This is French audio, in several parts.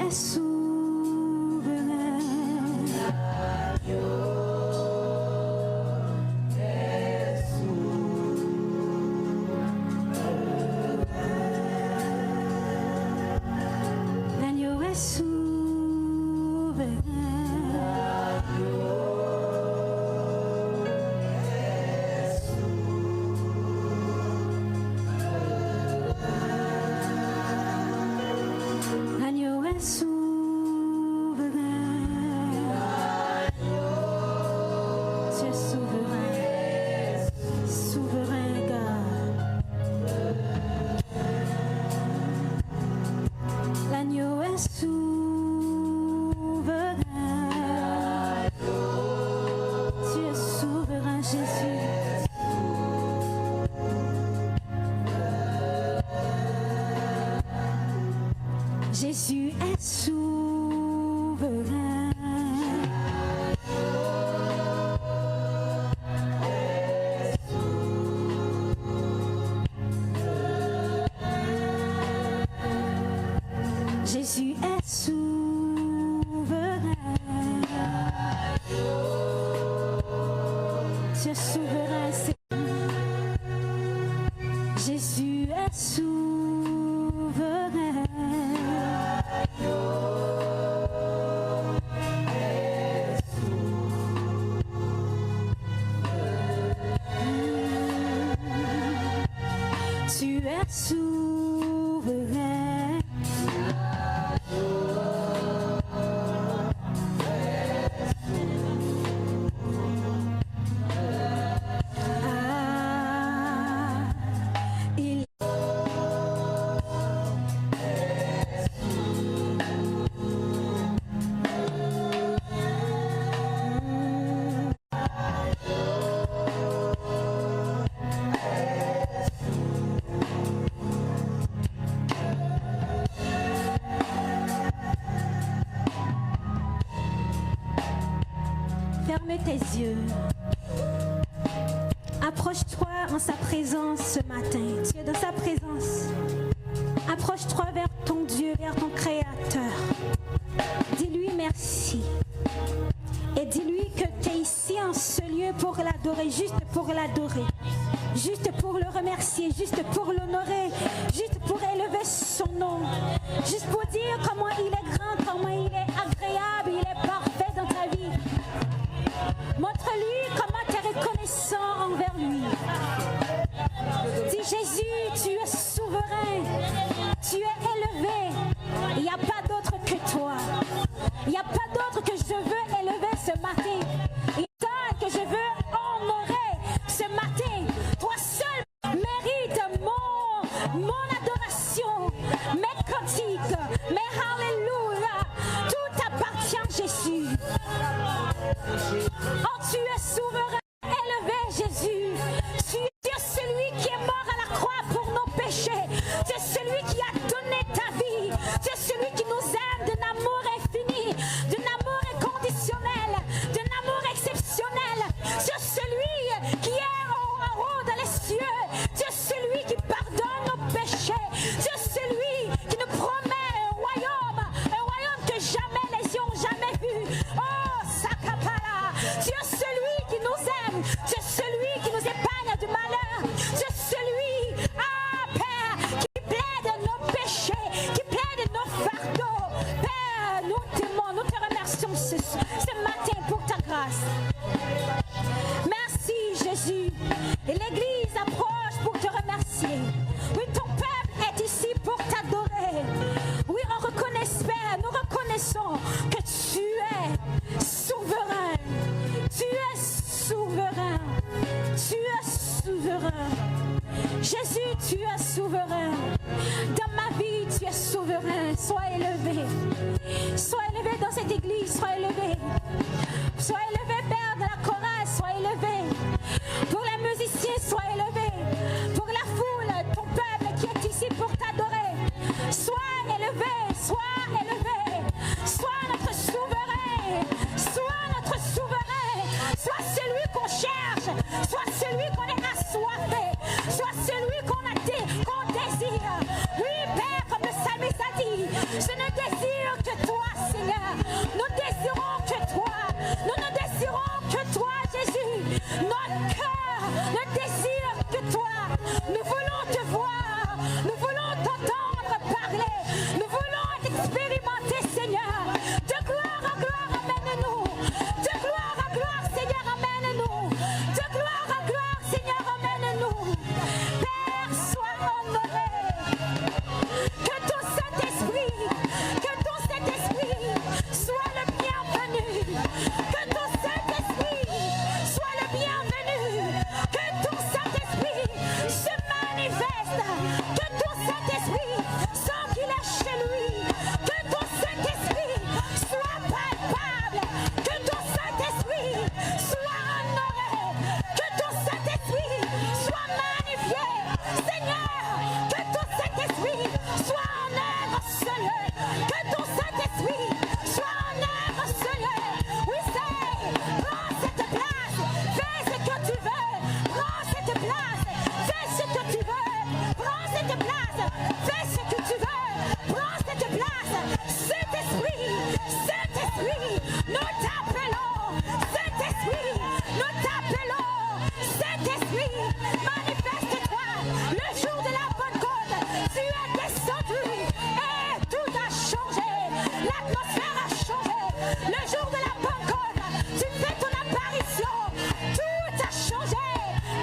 es souverain. L'agneau est souverain. L'agneau est souverain. Tu es souverain. Souverain, God. L'agneau est souverain. Tu es souverain, Jésus. Jésus est souverain. Jésus est souverain. Tu es souverain, Seigneur. Jésus est souverain. Tu es souverain. Il Ferme tes yeux. Approche-toi en sa présence ce matin. Tu es dans sa présence. Approche-toi vers ton Dieu, vers ton Créateur. Dis-lui merci. Et dis-lui que tu es ici en ce lieu pour l'adorer, juste pour l'adorer. Juste pour le remercier, juste pour l'honorer, juste pour élever son nom. Juste pour dire comment il est grand, comment il est agréable, il est parfait dans ta vie. Montre-lui comment tu es reconnaissant envers lui. Dis Jésus, tu es souverain, tu es élevé. Il n'y a pas d'autre que toi. Il n'y a pas d'autre que je veux élever ce matin. Il y a que je veux honorer ce matin. Toi seul mérites mon adoration, mes cantiques, mes alléluia. Tout t'appartient, Jésus. Oh, tu es souverain, élevé, Jésus. Tu es celui qui est mort à la croix pour nos péchés. Tu es celui qui a donné ta vie. Tu es celui qui nous aime d'un amour infini, d'un amour inconditionnel, d'un amour exceptionnel. Tu es celui qui est en haut dans les cieux. Tu es celui qui pardonne nos péchés. Tu es celui qui nous promet un royaume que jamais les yeux ont jamais vu. Oh, Sakapara, tu es celui qui nous aime. Tu es celui qui nous épargne du malheur. Tu es celui, Père, qui plaide nos péchés, qui plaide nos fardeaux. Père, nous t'aimons, nous te remercions ce matin pour ta grâce. Merci, Jésus. Et l'Église approche pour te remercier. Oui, ton peuple est ici pour t'adorer. Oui, on reconnaît, Père, nous reconnaissons que tu es souverain. Tu es souverain. Tu es souverain. Jésus, tu es souverain. Dans ma vie, tu es souverain. Sois élevé. Sois élevé dans cette église. Sois élevé. Sois élevé, Père, de la chorale. Sois élevé. Pour les musiciens, sois élevé. Pour la foule, ton peuple qui est ici pour t'adorer. Sois élevé. Sois élevé. Sois notre souverain. Sois notre souverain. Sois celui qu'on cherche. Sois celui qu'on est assoiffé. Sois celui qu'on désire. Oui, Père, comme le psalmiste a dit, je ne désire que lieu. Que ton Saint-Esprit soit en œuvre, Seigneur. Oui, c'est, prends cette place, fais ce que tu veux, prends cette place, fais ce que tu veux, prends cette place, fais ce que tu veux, prends cette place. Saint-Esprit, Saint-Esprit, nous t'appelons, Saint-Esprit, nous t'appelons, Saint-Esprit, manifeste-toi. Le jour de la Pentecôte, tu es descendu et tout a changé. L'atmosphère a changé. Le jour de la Pentecôte, tu fais ton apparition. Tout a changé.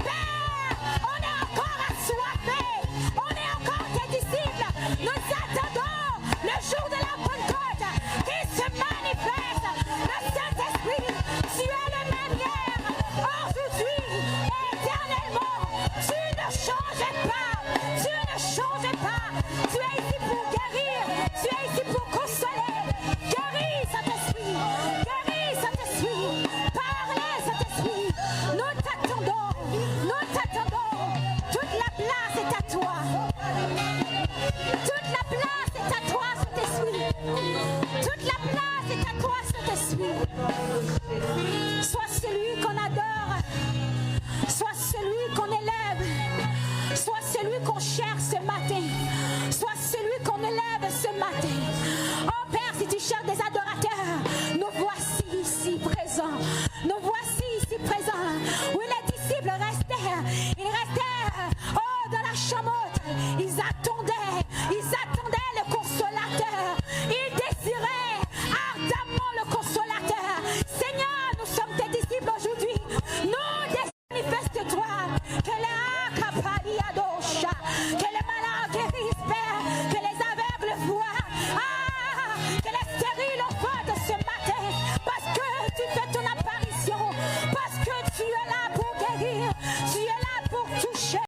Père, on est encore assoiffés. On est encore tes disciples. Nous attendons le jour de la Pentecôte qui se manifeste. Le Saint-Esprit, tu es le même hier, aujourd'hui, éternellement. Tu ne changes pas. Tu ne changes pas. Tu es ici pour guérir. Tu es ici pour consoler. Guéris, Saint-Esprit. Guéris, Saint-Esprit. Parlez, Saint-Esprit. Nous t'attendons. Nous t'attendons. Toute la place est à toi. Toute la place est à toi, Saint-Esprit. Toute la place est à toi, Saint-Esprit. Sois celui qu'on adore. Sois celui qu'on élève. Sois celui qu'on cherche ce matin. Sois celui qu'on élève ce matin. Oh Père, si tu cherches des adorateurs, nous voici ici présents. Nous voici ici présents. Où les disciples restaient. Ils restaient dans la chamotte. Ils attendaient le consolateur. Ils désiraient ardemment le consolateur. Seigneur, nous sommes tes disciples aujourd'hui. Nous manifeste-toi. Que les acapariadosha, que les malades guérissent, Père, que les aveugles voient, que les stériles entendent ce matin, parce que tu fais ton apparition, parce que tu es là pour guérir, tu es là pour toucher,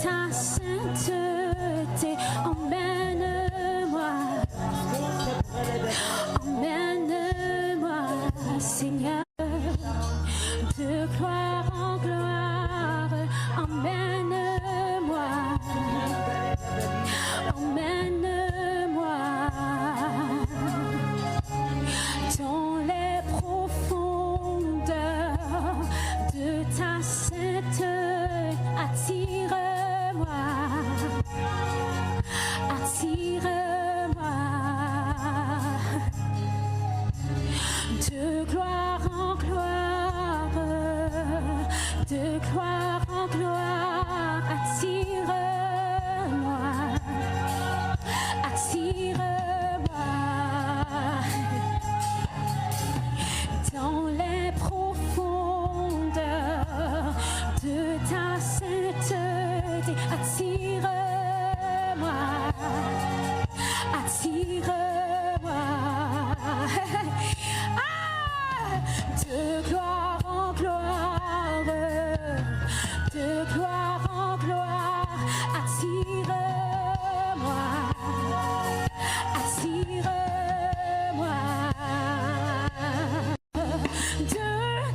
ta sainteté. Emmène-moi, emmène-moi, Seigneur, de gloire en gloire. Emmène-moi, emmène-moi dans les profondeurs de ta sainteté. Attire-moi, attire-moi de gloire en gloire, de gloire en gloire. Attire-moi, attire-moi dans les profondeurs de ta sainteté. Attire-moi, attire-moi de gloire en gloire, de gloire en gloire. Attire-moi, attire-moi de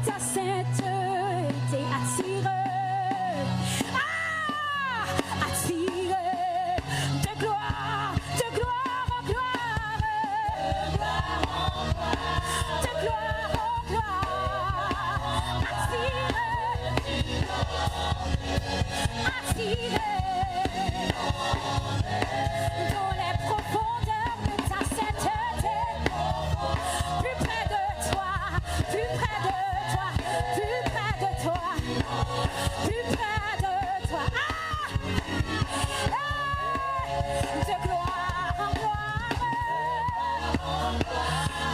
ta sainteté. Attire, attire de gloire en gloire, de gloire en gloire. Attire, attire dans les profondeurs de ta sainteté. Plus près de toi, plus près de toi, plus près de toi, plus près de toi. De gloire en gloire,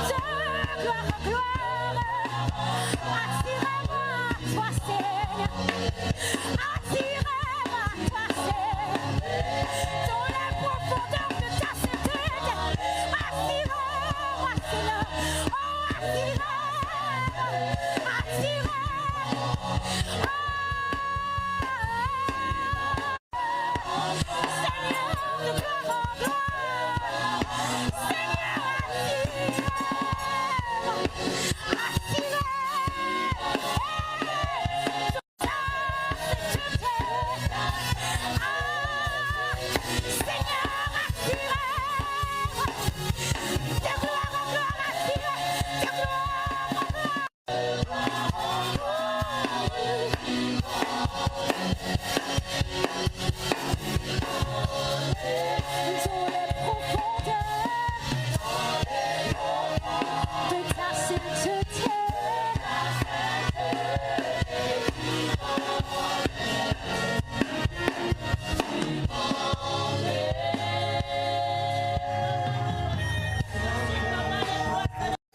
de gloire en gloire. Attire-moi, toi Seigneur, attire-moi, toi Seigneur, dans les profondeurs de ta sainteté. Attire-moi, Seigneur, oh attire-moi, attire-moi. Seigneur, de gloire en gloire, Seigneur, attire-moi,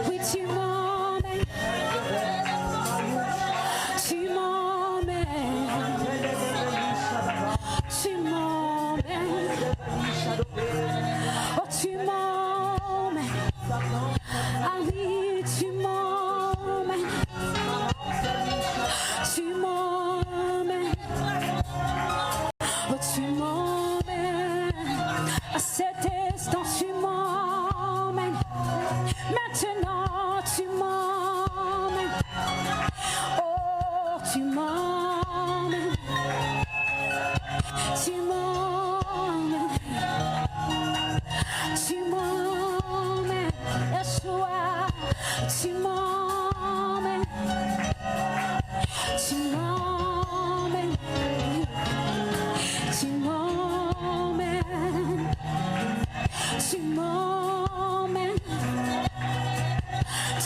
oui, tu m'emmènes, tu m'emmènes, tu m'emmènes, oh tu m'emmènes, ah oui tu m'emmènes, tu m'emmènes, oh tu m'emmènes, à cet instant tu m'emmènes, maintenant tu m'emmènes, oh tu m'emmènes, tu m'emmènes, tu m'emmènes, Yeshua, tu m'emmènes, tu m'emmènes, tu m'emmènes, tu m'emmènes,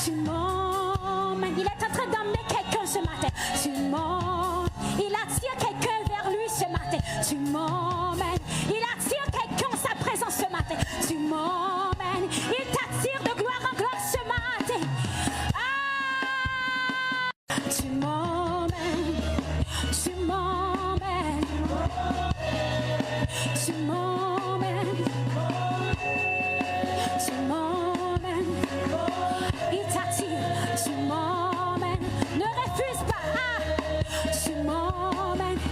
tu m'emmènes. Il est en train d'emmener quelqu'un ce matin. Tu m'emmènes. Il attire quelqu'un vers lui ce matin. Tu m'emmènes. Il attire quelqu'un en sa présence ce matin. Tu m'emmènes. Il t'attire de gloire en gloire ce matin. Tu m'emmènes. Tu m'emmènes. Tu m'emmènes. Tu m'emmènes. Il t'attire. Tu m'emmènes. Ne refuse pas. Tu m'emmènes.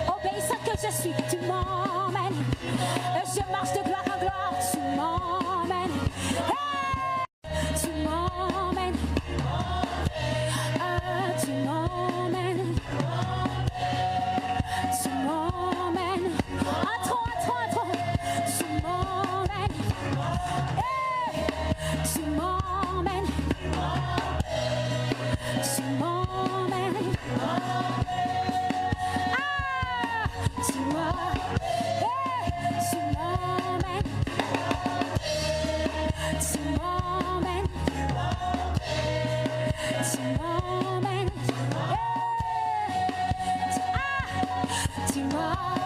Obéissant que suis, tu m'emmènes. Je marche de gloire en gloire, tu m'emmènes. Hey, tu m'emmènes. Tu m'emmènes. Tu m'emmènes. Entrons. Tu m'emmènes. Hey, tu m'emmènes. Tu m'emmènes. Tu m'emmènes. Tu m'emmènes. Tu m'emmènes. Tu m'emmènes. Tu m'emmènes.